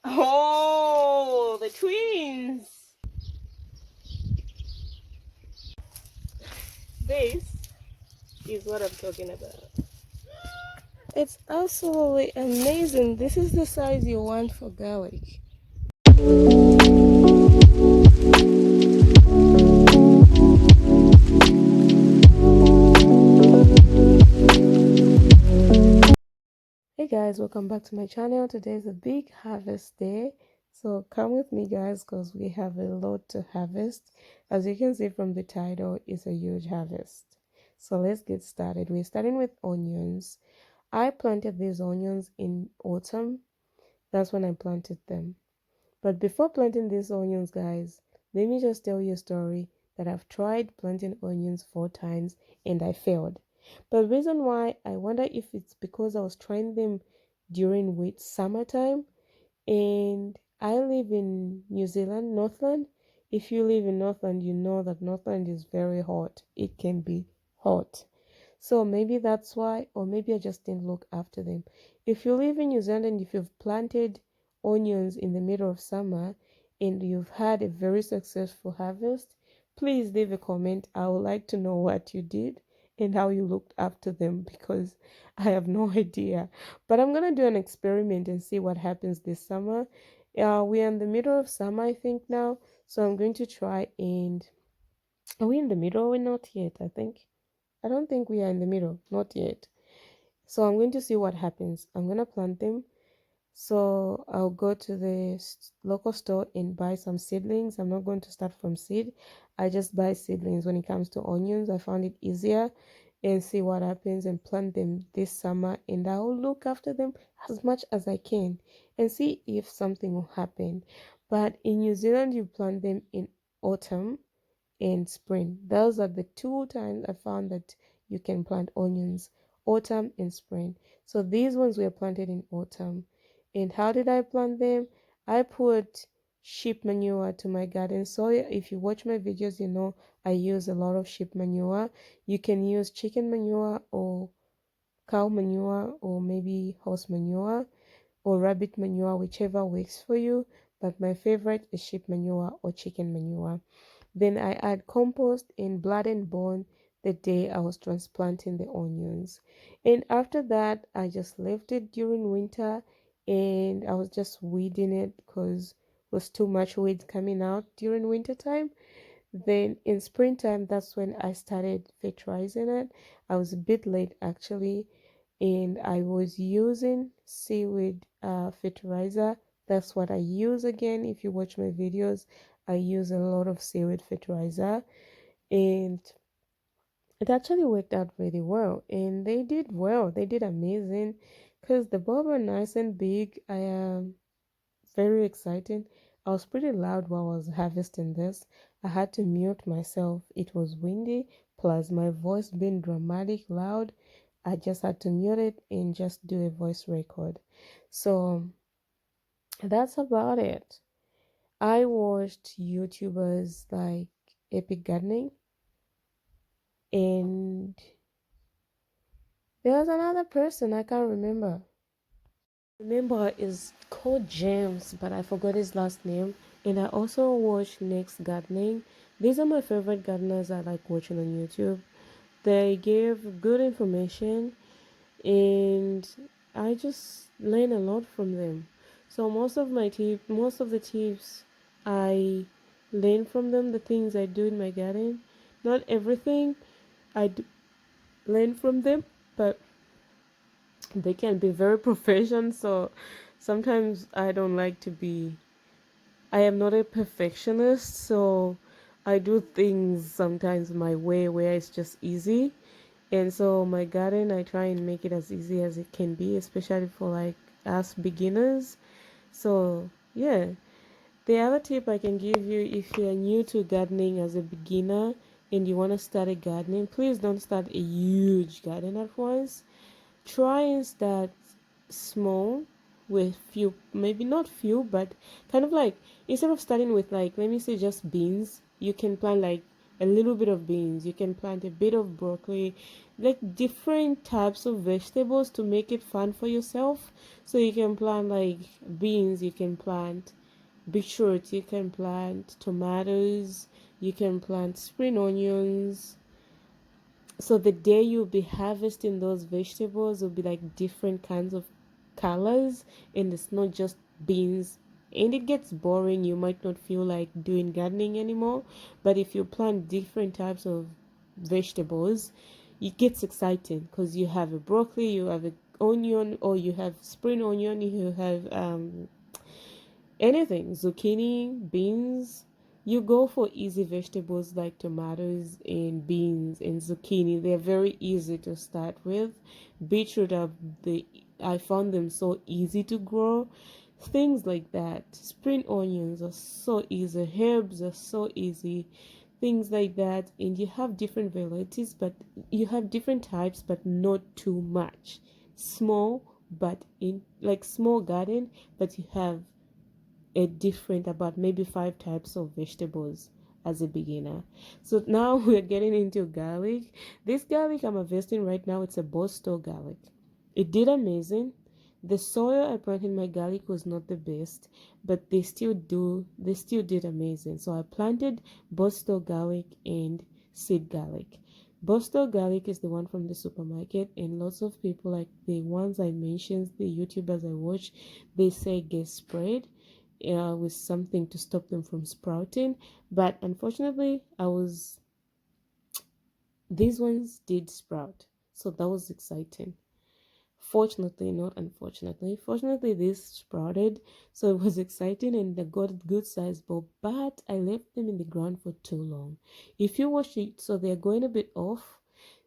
Oh, the twins. This is what I'm talking about. It's absolutely amazing. This is the size you want for garlic. Hey guys, welcome back to my channel. Today is a big harvest day, so come with me guys because we have a lot to harvest. As you can see from the title, it's a huge harvest. So let's get started. We're starting with onions. I planted these onions in autumn. That's when I planted them. But before planting these onions, guys, let me just tell you a story that I've tried planting onions 4 times and I failed. But the reason why, I wonder if it's because I was trying them during summertime, and I live in New Zealand, Northland. If you live in Northland, you know that Northland is very hot. It can be hot. So maybe that's why, or maybe I just didn't look after them. If you live in New Zealand and if you've planted onions in the middle of summer and you've had a very successful harvest, please leave a comment. I would like to know what you did and how you looked after them because I have no idea. But I'm gonna do an experiment and see what happens this summer. We're in the middle of summer, I think now, so I'm going to try and are we in the middle? We're not yet, I think. I don't think we are in the middle, not yet. So I'm going to see what happens. I'm going to plant them. So I'll go to the local store and buy some seedlings. I'm not going to start from seed. I just buy seedlings when it comes to onions. I found it easier and see what happens and plant them this summer. And I'll look after them as much as I can and see if something will happen. But in New Zealand, you plant them in autumn and spring. Those are the 2 times I found that you can plant onions, autumn and spring. So these ones were planted in autumn. And how did I plant them? I put sheep manure to my garden soil. If you watch my videos, you know I use a lot of sheep manure. You can use chicken manure or cow manure or maybe horse manure or rabbit manure, whichever works for you. But my favorite is sheep manure or chicken manure. Then I add compost and blood and bone the day I was transplanting the onions. And after that, I just left it during winter and I was just weeding it because it was too much weeds coming out during winter time. Then in springtime, that's when I started fertilizing it. I was a bit late actually, and I was using seaweed fertilizer. That's what I use again. If you watch my videos, I use a lot of seaweed fertilizer, and it actually worked out really well. And they did well. They did amazing because the bulb are nice and big. I am very excited. I was pretty loud while I was harvesting this. I had to mute myself. It was windy, plus my voice being dramatic loud. I just had to mute it and just do a voice record. So that's about it. I watched YouTubers like Epic Gardening, and there was another person I can't remember. Remember is called James, but I forgot his last name. And I also watch Next Gardening. These are my favorite gardeners I like watching on YouTube. They give good information and I just learn a lot from them. So most of the tips I learn from them, the things I do in my garden. Not everything I do learn from them, but they can be very professional. So sometimes I don't like to be, I am not a perfectionist, so I do things sometimes my way where it's just easy. And so my garden, I try and make it as easy as it can be, especially for like us beginners. So yeah, the other tip I can give you, if you're new to gardening as a beginner and you want to start a gardening, please don't start a huge garden at once. Try and start small with few, maybe not few, but kind of like, instead of starting with like, let me say just beans, you can plant like a little bit of beans, you can plant a bit of broccoli, like different types of vegetables to make it fun for yourself. So you can plant like beans, you can plant beetroot, you can plant tomatoes, you can plant spring onions. So the day you'll be harvesting those vegetables will be like different kinds of colors, and it's not just beans. And it gets boring, you might not feel like doing gardening anymore. But if you plant different types of vegetables, it gets exciting because you have a broccoli, you have an onion, or you have spring onion, you have anything, zucchini, beans. You go for easy vegetables like tomatoes and beans and zucchini. They're very easy to start with. Beetroot are the I found them so easy to grow. Things like that. Spring onions are so easy. Herbs are so easy. Things like that. And you have different varieties, but you have different types, but not too much. Small, but in like small garden, but you have a different about maybe 5 types of vegetables as a beginner. So now we're getting into garlic. This garlic I'm harvesting right now, it's a Boston garlic. It did amazing. The soil I planted my garlic was not the best, but they still did amazing. So I planted Boston garlic and seed garlic. Boston garlic is the one from the supermarket, and lots of people, like the ones I mentioned, the YouTubers I watch, they say get sprayed with something to stop them from sprouting. But unfortunately, these ones did sprout, so that was exciting. Fortunately, not unfortunately. Fortunately, this sprouted, so it was exciting and they got a good size bulb. But I left them in the ground for too long. If you watch it, so they're going a bit off.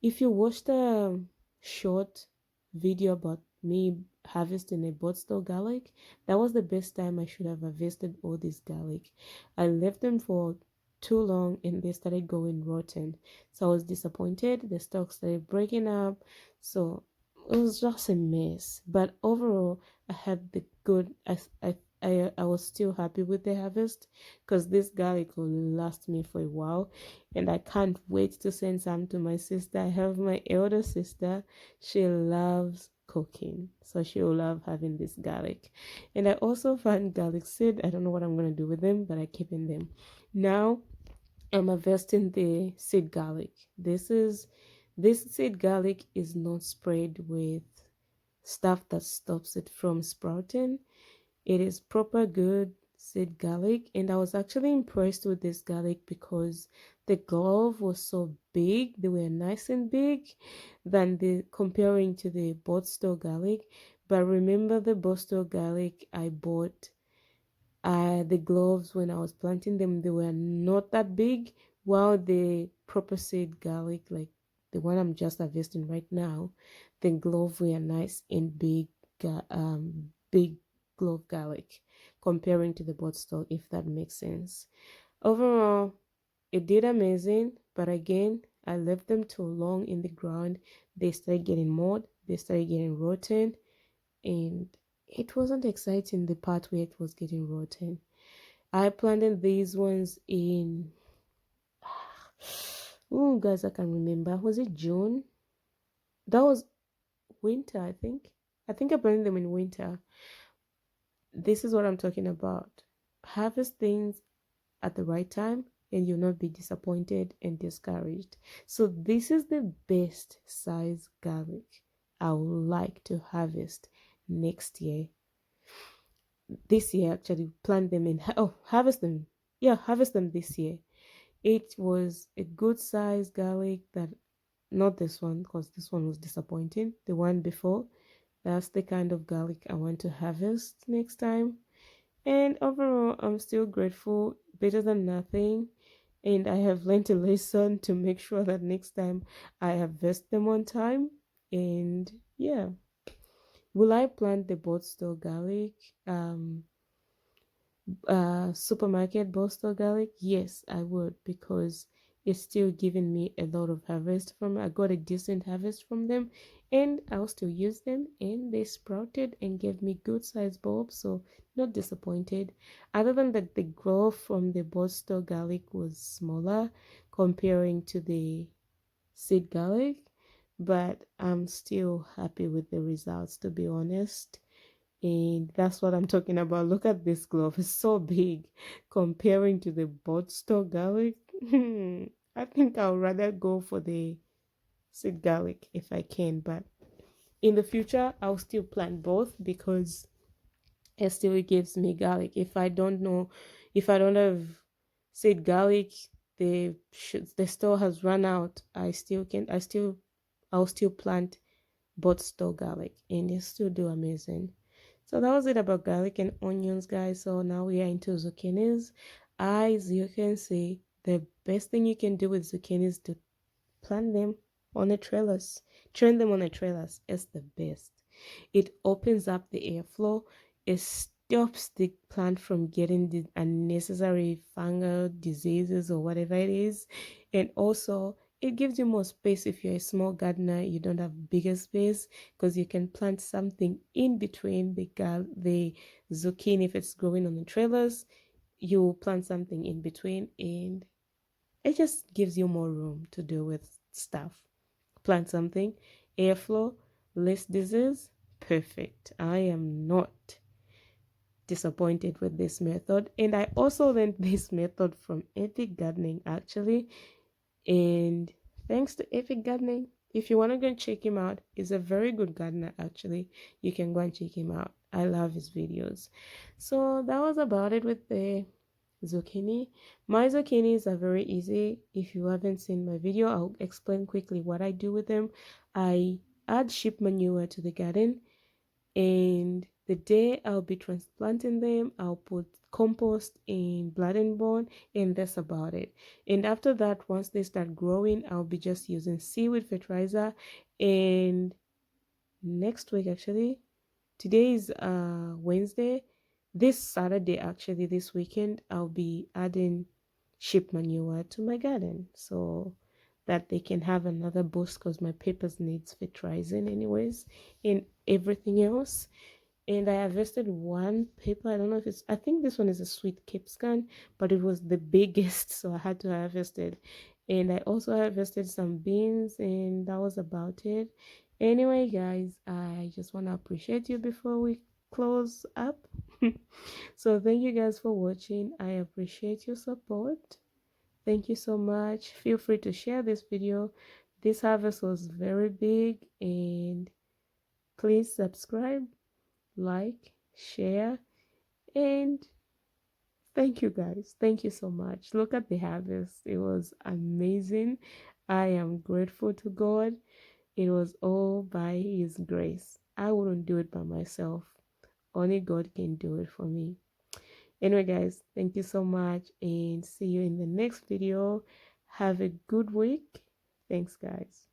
If you watch the short video about me harvesting a Boston garlic, that was the best time I should have harvested all this garlic. I left them for too long and they started going rotten. So I was disappointed. The stalk started breaking up. So it was just a mess. But overall, I had the good. I was still happy with the harvest because this garlic will last me for a while, and I can't wait to send some to my sister. I have my elder sister. She loves cooking, so she will love having this garlic. And I also found garlic seed. I don't know what I'm gonna do with them, but I keep in them. Now I'm harvesting the seed garlic. This seed garlic is not sprayed with stuff that stops it from sprouting. It is proper good seed garlic, and I was actually impressed with this garlic because the glove was so big. They were nice and big than the comparing to the Boston garlic. But remember the Boston garlic I bought, the gloves when I was planting them, they were not that big, while the proper seed garlic, like the one I'm just harvesting right now, the glove were nice and big, big glove garlic comparing to the Boston, if that makes sense. Overall, it did amazing, but again, I left them too long in the ground. They started getting mold, they started getting rotten, and it wasn't exciting the part where it was getting rotten. I planted these ones in oh guys, I can remember. Was it June? That was winter, I think. I think I planted them in winter. This is what I'm talking about. Harvest things at the right time and you'll not be disappointed and discouraged. So this is the best size garlic I would like to harvest next year. This year actually, plant them in harvest them. Yeah, harvest them this year. It was a good size garlic, that not this one because this one was disappointing. The one before, that's the kind of garlic I want to harvest next time. And overall, I'm still grateful, better than nothing. And I have learned a lesson to make sure that next time I harvest them on time. And yeah, will I plant the Boston garlic? Supermarket Boston garlic? Yes, I would, because it's still giving me a lot of harvest from it. I got a decent harvest from them, and I'll still use them, and they sprouted and gave me good sized bulbs, so not disappointed. Other than that, the growth from the Boston garlic was smaller comparing to the seed garlic, but I'm still happy with the results, to be honest. And that's what I'm talking about. Look at this glove, it's so big comparing to the bought store garlic. I think I'll rather go for the seed garlic if I can, but in the future I'll still plant both because it still gives me garlic. If I don't know, if I don't have seed garlic, the store has run out. I'll still plant both store garlic and they still do amazing. So that was it about garlic and onions, guys. So now we are into zucchinis. As you can see, the best thing you can do with zucchinis is to plant them on the trailers. Train them on the trailers. It's the best. It opens up the airflow. It stops the plant from getting the unnecessary fungal diseases or whatever it is. And also, it gives you more space. If you're a small gardener, you don't have bigger space because you can plant something in between the zucchini. If it's growing on the trailers, you plant something in between, and it just gives you more room to deal with stuff. Plant something, airflow, less disease, perfect. I am not disappointed with this method. And I also learned this method from Epic Gardening actually. And thanks to Epic Gardening, if you want to go and check him out, he's a very good gardener actually. You can go and check him out. I love his videos. So that was about it with the zucchini. My zucchinis are very easy. If you haven't seen my video, I'll explain quickly what I do with them. I add sheep manure to the garden, and the day I'll be transplanting them, I'll put compost in blood and bone, and that's about it. And after that, once they start growing, I'll be just using seaweed fertilizer. And next week, actually, today is Wednesday. This Saturday, actually, this weekend, I'll be adding sheep manure to my garden so that they can have another boost because my peppers needs fertilizing anyways and everything else. And I harvested one pepper. I don't know if it's, I think this one is a sweet Cape Scan, but it was the biggest, so I had to harvest it. And I also harvested some beans, and that was about it. Anyway, guys, I just want to appreciate you before we close up. So thank you guys for watching. I appreciate your support. Thank you so much. Feel free to share this video. This harvest was very big, and please subscribe, like, share, and thank you guys. Thank you so much. Look at the harvest. It was amazing. I am grateful to God. It was all by His grace. I wouldn't do it by myself. Only God can do it for me. Anyway, guys, thank you so much and see you in the next video. Have a good week. Thanks, guys.